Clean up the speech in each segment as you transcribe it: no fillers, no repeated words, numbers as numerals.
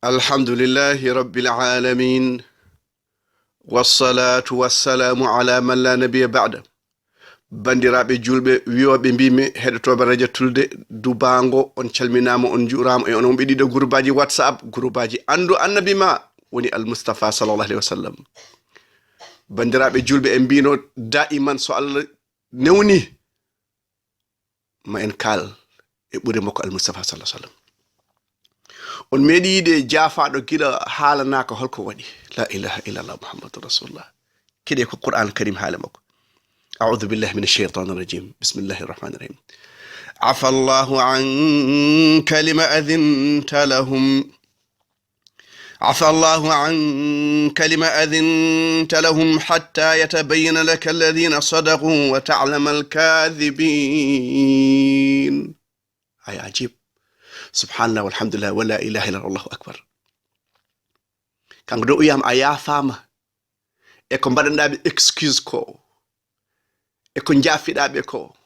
Alhamdulillahi rabbil alamin. Wassalatu wassalamu ala man la nabiyya ba'da. Bandiraɓe julɓe wiyoɓe mbimi heɗotoɓe radio tulde dubango on calminama on juurama e onon ɓe ɗiɗo groupe WhatsApp groupe Andu Annabima woni al-Mustafa sallallahu alaihi wasallam. Bandiraɓe julɓe en mbino daiman so Allah newni ma en kal e ɓure makko al-Mustafa sallallahu alaihi wasallam. On meeɗi yiide jaafaɗo gila haalanaka holko waɗi la ilaha illallah muhammadur rasulullah kiɗe ko Qur'an karim haala makko. أعوذ بالله من الشيطان الرجيم بسم الله الرحمن الرحيم عفى الله عنك لما أذنت لهم عفى الله عنك لما أذنت لهم حتى يتبين لك الذين صدقوا وتعلم الكاذبين. أي عجيب. سبحان الله والحمد لله ولا إله إلا الله أكبر. كان قدو يام أيا فاما إكم بدن دابي excuse كو eko jaafiɗaɓe ko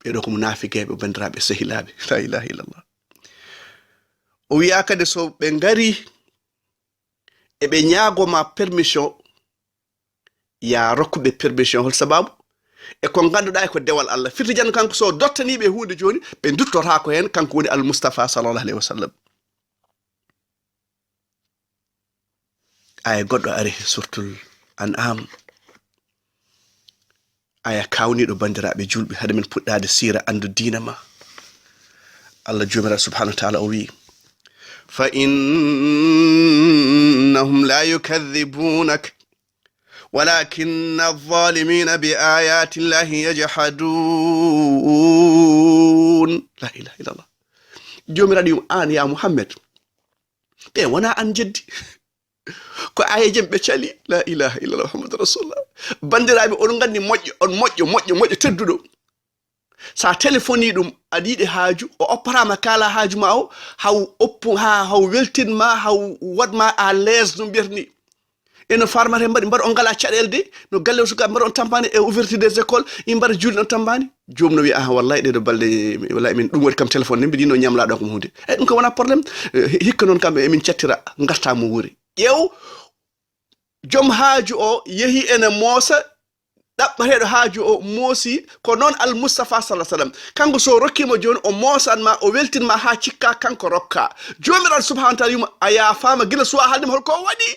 ɓeɗo ko munafiqeɓe bandiraɓe sehilaɓe la ilaha illallah. O wiya kadi so ɓe ngari eɓe ñaagoma permission ya rokkuɓe permission hol sababu e ko ganduɗa e ko dewal Allah firti jan kanko so dottaniɓe hunde joni ɓe duttora ko hen kanko woni al-Mustafa sallallahu alaihi wasallam. Aya goɗɗo ari surtul An'am aya kawniɗo bandiraɓe julɓe hade men puɗɗade sira andu dina ma. Allah jomiraɗo subhanahu wa ta'ala o wi fa innahum la yukadhibunak walakinna adh-dhalimina bi ayati llahi yajhadun. La ilaha illallah. Jomiraɗo yum an ya Muhammad ɓe wona an jeddi ko aye jembe cali la ilaha illallah muhammadur rasulullah. Bandiraɓe on gandi moƴƴo tedduɗo sa téléphone ɗum aɗa yiɗi haaju o opparama kala haaju ma o haw oppu ha haw weltinma haw waɗma à l'aise no mbiyatni eno farmate mbaɗi on ngala caɗele de no galle suka mbaɗa on tampani e ouverture des écoles mbaɗa julɗi on tampani joom no wi wallahi ɗeɗo balɗe wallahi min ɗum waɗi kam téléphone ne mbiɗi no ñamlaɗo ko hunde ɗum ko wona probléme hikka noon kamɓe emin cattira gartamo wuuri ƴeew joom haaju o yehi ene moosa ɗaɓɓateɗo haaju o moosi ko noon al-Mustafa sallallahu alaihi wasallam kanko so rokkima joni o moosanma o weltinma ha cikka kanko rokka. Jomiraɗo subhanahu wa ta'ala yuma aya fama gila suwa haaldema holko waɗi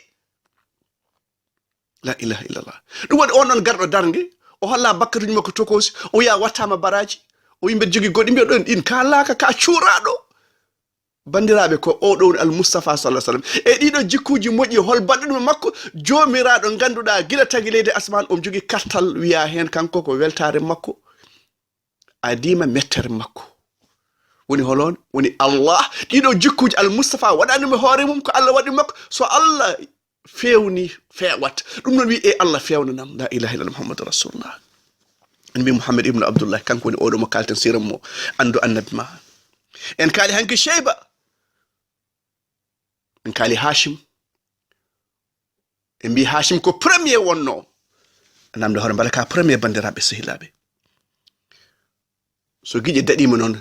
la ilaha illallah. ɗum waɗi on ɗon garɗo darde o holla bakkatuji makko tokosi o wiya wattama baraji o yimɓe jogi goɗɗi mbiya ɗon ɗin kalaka ka cuuraɗo. Bandiraɓe ko oɗo woni al-Mustafa sallallahu alaihi wasallam e ɗiɗo jikkuji moƴƴi hol baɗɗuɗum makko jomiraɗo ganduɗa gila tagi leydi asman o jogi kartal wiya hen kanko ko weltare makko adima mettere makko woni holon woni Allah. ɗiɗo jikkuji al-Mustafa waɗanimo hoore mum ko Allah waɗi makko so Allah fewni fewat ɗum non wi e Allah fewnanam la ilaha illallah muhammadur rasulullah. en mbi Muhammad ibn Abdullah kanko woni oɗo mo kalten siram mo Andu Annabima. en kaali hanki Sheyba en kaali Hashim en mbi Hashim ko premier wonno namde hoore mbala ka premier bandiraɓe sehilaɓe so guiƴe daɗima noon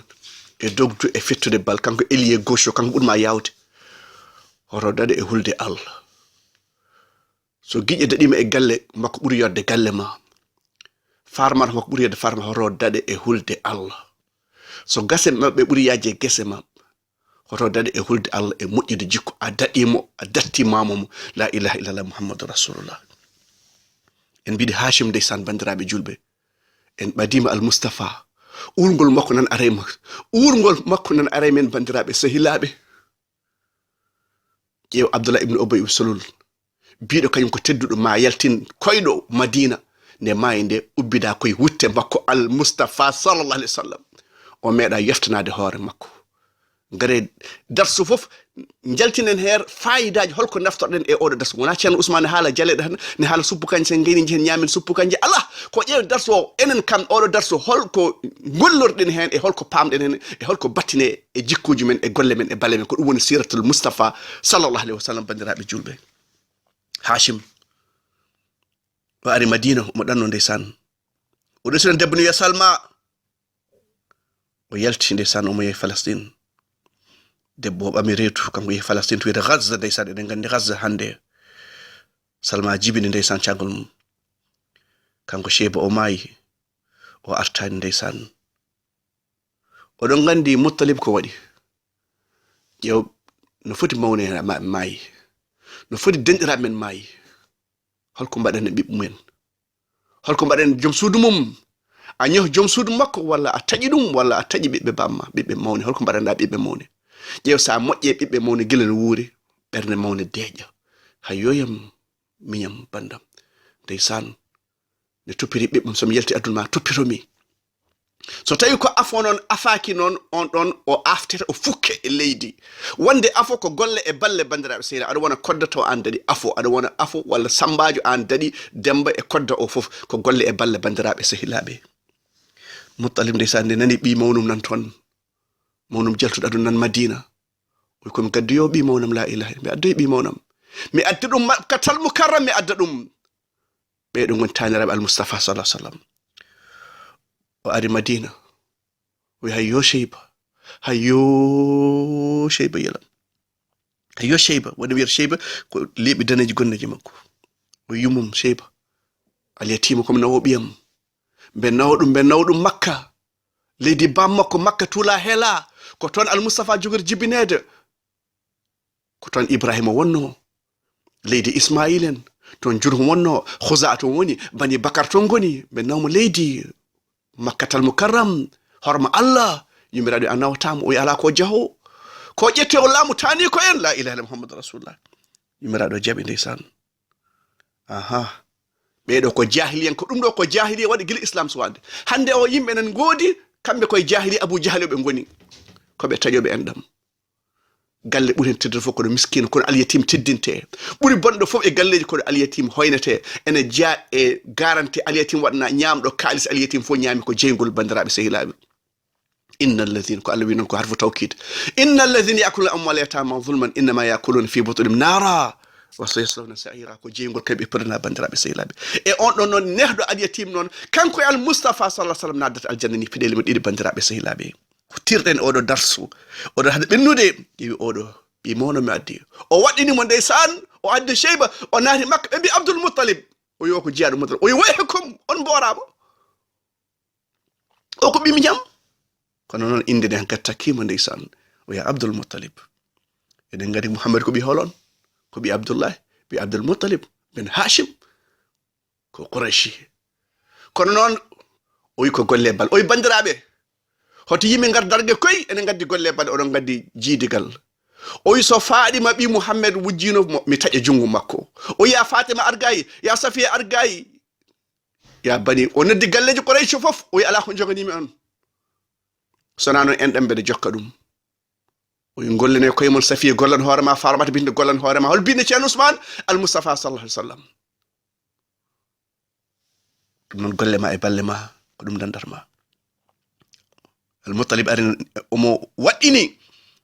e dogdu e fettude bal kanko ailier gauche o kanko ɓurma yawde hoto dade e hulde Allah. So guiƴe daɗima e galle makko ɓuuri yodde galle ma farmata makko ɓuuri yodde farma hoto dade e hulde Allah. So gase maɓɓe ɓuuri yajje gese maɓɓe hoto dade e hulde Allah e moƴƴude jikko a daɗimo a dattimamo la ilaha illallah muhammadur rasulullah. en mbiɗi Hashim ndeysan bandiraɓe julɓe en ɓadima al-Mustafa urgol makko nan arayma urgol makko nan aray men bandiraɓe sehilaɓe. ƴeew Abdullah ibn Ubay ibn Salul biɗo kañum ko tedduɗo ma yaltin koyɗo Madina nde maayi nde ubbida koye wutte makko al-Mustafa sallallahu alaihi wasallam o meeɗa yeftanade hoore makko. Ngare darsu fof jaltinen her fayidaji holko naftorɗen e oɗo darsu wona Thierno Ousmane haala jaleɗo tan ne haala suppu kanje sen gayni hen ñamen suppu kanje ala ko ƴeew darsu o enen kam oɗo darsu holko gollorɗen hen e holko pamɗen hen e holko battine e jikkuji men e golle men e balle men ko ɗum woni siratul Mustafa sallallahu alaihi wasallam bandiraɓe julɓe. Hashim o ari Madina omo ɗanno ndeysan o ɗesino debbo no wiya Salma o yalti ndeysaan o mo yehi Palestine debbo ɓami reetu kanko yehi Palestine to wiyete Gaza ndeysan eɗen gandi Gaza hande Salma jibini ndeysan caggal mum kanko Cheyba o maayi o artani ndeysan oɗon gandi Muttalib ko waɗi ƴeew no foti mawne maayi no foti denɗiraɓe men maayi holko mbaɗen e ɓiɓɓe mumen holko mbaɗen joom suudu mum a ñoh joom suudu makko walla a taƴi ɗum walla a taƴi ɓiɓɓe bamma ɓiɓɓe mawne holko mbaɗanɗa ɓiɓɓe mawne ƴeew sa moƴƴe ɓiɓɓe mawne gila no wuuri ɓernde mawne deeƴa hayyoyam miñam bandam ndeysan ne toppiri ɓiɓɓam somi yalti aduna ma toppitomi so tawi ko afo noon afaki noon on ɗon o aftete o fukke e leydi wonde afo ko golle e balle bandiraɓe sehila aɗa wona koddato an daɗi afo aɗa wona afo walla sambajo an daɗi demba e kodda o fof ko golle e balle bandiraɓe sehilaɓe Muttalib ndeysan nde nani ɓi mawnum nan toon mawnum jaltuɗo aduna nan Madina oy komi gaddoyo ɓi mawnam la ilaha mi addoyi ɓi mawnam mi adda ɗum makkatal mukarram mi adda ɗum ɓeɗo gon taniraɓe al-Mustafa sallallahu alaihi wasallam o ari Madina o wi hayyo Cheyba yelam hayyo Cheyba woni wiyata Cheyba ko leeɓi daneji gonneji makko o yumum Cheyba alyatima komi nawo ɓiyam mbe nawɗum Makka leydi bam makko Makka tula hela ko toon al-Mustafa jogori jibinede ko toon Ibrahima wonno leydi Ismaïl en toon Jurhum wonno Khuza toon woni Bani Bakar toon goni ɓe nawmo leydi Makkatal Mukarram horma Allah yumiraɗo a nawtama o ala ko jaho ko ƴette o laamu tani ko en la ilaha illa Muhammadu rasulullah yumiraɗo jaɓi ndeysan aha ɓeɗo ko jahiliyen ko ɗum ɗo ko jahiliya waɗi gila islam suwade hande o yimɓe nan goodi kamɓe koye jahiliya Abu Jahal ɓe goni koɓe taƴoɓe enɗam galle ɓuri hen teddata fof koɗo miskino kono alyatim teddinte ɓuri bonɗo fof e galleji koɗo alyatim hoynete ene jaa e garanti alyatim waɗana ñamɗo kalis alyatim fof ñaami ko jeygol bandiraɓe sehilaɓe inna alladhina ko Allah wi non ko harfu tawkid inna alladhina yakuluna amwala yatama zulman innama yakuluna fi butunihim nara wa sayaslawna sa'ira ko jeygol kayɓe perdana bandiraɓe sehilaɓe e on ɗon noon nehɗo alyatim noon kanko e al-Mustafa sallallahu alaihi wasallam naddata aljanna ni fiɗele mo ɗiɗi bandiraɓe sehilaɓe ko tirɗen oɗo darsu oɗo hade ɓennude ƴeewi oɗo ɓi mawno mi addi o waɗɗinimo ndeysan o addi Cheyba o naati Makka ɓe mbi Abdul Muttalib o yo ko jiyaɗo Muttalib o wi wayhakum on mborama o ko ɓimi jam kono noon inde nde gattakkima ndeysan o ya Abdul Muttalib eɗen gadi Muhammad ko ɓi holon ko ɓi Abdullah ɓi Abdul Muttalib ben Hashim ko Qurayshi kono noon o wi ko golle bal o wi bandiraɓe hoto yimɓe ngar dargue koy enen gaddi golle baɗe oɗon gaddi jiidigal o wi so faaɗima ɓi Muhammad wujjino mi taƴa jungo makko o ya Fatima argayi ya Safiya argayi ya bani o noddi galleji Quraysh fof o wi ala ko joganimi on sona noon enɗam mbeɗa jokka ɗum o wi gollene koye mon Safiya gollan hoorema Faramata binde gollan hoorema hol binde Thierno Ousmane al-Mustafa sallallahu alaihi wasallam ɗum noon golle ma e balle ma ko ɗum dandatma al-Muttalib ari omo waɗɗini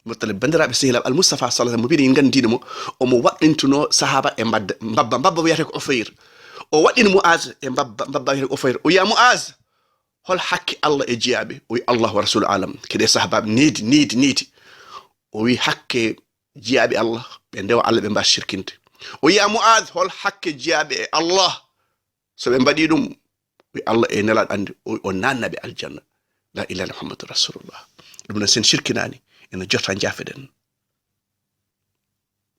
Muttalib bandiraɓe sehilaɓe al-Mustafa sallallahu alaihi wasallam mo wiɗi gandinomo omo waɗɗintuno sahaba e mbabba wiyete ko Ufayr o waɗɗini Mu'az e mbabba wiyete ko Ufayr o ya Mu'az hol hakke Allah e jiyaɓe o wi Allah wa rasulu alam keɗe sahabaɓe niidi o wi hakke jiyaɓe Allah ɓe ndewa Allah ɓe mbasa shirkinde o ya Mu'az hol hakke jiyaɓe e Allah so ɓe mbaɗi ɗum wi Allah e nelaɗo andi o nannaɓe aljanna la ilaha illa Muhammadu rasulullah ɗum noon sen shirkinani ene jotta jafeɗen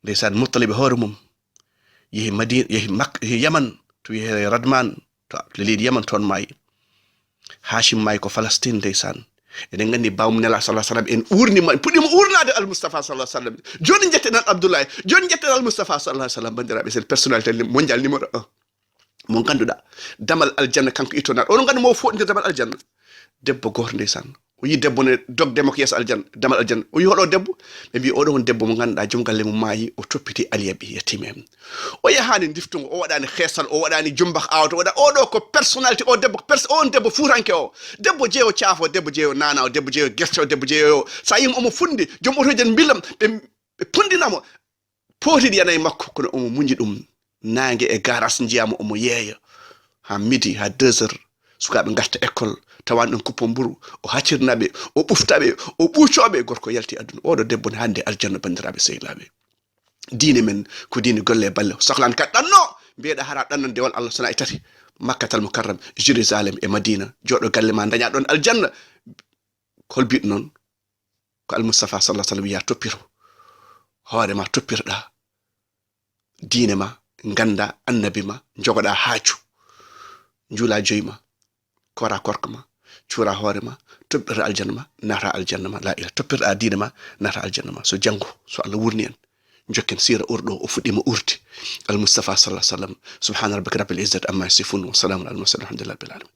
ndeysan Muttalib hoore mum yehi Madina yehi Makka yehi Yaman to wiye Radman to leydi Yaman toon maayi Hashim maayi ko Palestine ndeysan eɗen gandi bawmum nela sallallahu alaihi wasallam en urnima en puɗɗima urnade al-Mustafa sallallahu alaihi wasallam joni jetteɗen Abdoulaye joni jetteɗen al-Mustafa sallallahu alaihi wasallam bandiraɓe c'est personnalité mondial numéro 1 mo ganduɗa damal aljanna kanko ittonaɗo oɗon gandi mo foɗinde damal aljanna debbo goto ndeysan o yi debbo ne dogdemo ko yeeso aljanna damal aljanna o yi hoɗo debbo ɓe mbi oɗo won debbo mo ganduɗa joom galle mum maayi o toppiti aliyaɓe yettima en o yahani diftungo o waɗani xeesal o waɗani jumbak awto waɗa oɗo ko personnalité o debbo on debbo fuuranke o debbo jeeyo caafo debbo jeeyo nana o debbo jeeyo guerte o debbo jeeyo sa yima omo fundi joom otoji en mbilam ɓe pundinamo potiɗi yanayi makko kono omo muñi ɗum nangue e garas jiyama omo yeeya ha midi ha 2 heures sukaɓe garta école tawan ɗon kuppo mburu o haccirnaɓe o ɓuftaɓe o ɓuucoɓe gorko yalti aduna oɗo debbo ne hande aljanna bandiraɓe sehilaɓe diine men ko diine golle e balle sohlan ka ɗanno mbiyeɗa hara ɗannon dewal Allah sona e tati makkatal mukarram jérusalem e madina joɗo galle ma daña ɗon aljanna holbiɗo noon ko almustafa sallah sallam wiya toppiro hoorema toppirɗa diine ma ganda annabima jogoɗa haaju juula joyma kora korka ma cuura hoore ma toppirɗa aljanna ma nata aljanna ma la ila toppirɗa diine ma nata aljanna ma so janggo so Allah wurni en jokken sira urɗo o fuɗɗima urti almustafa sallah sallam subhana rabbika rabbil izzati amma yasifun wa salamun alal mursalin alhamdulillahi rabbil alamin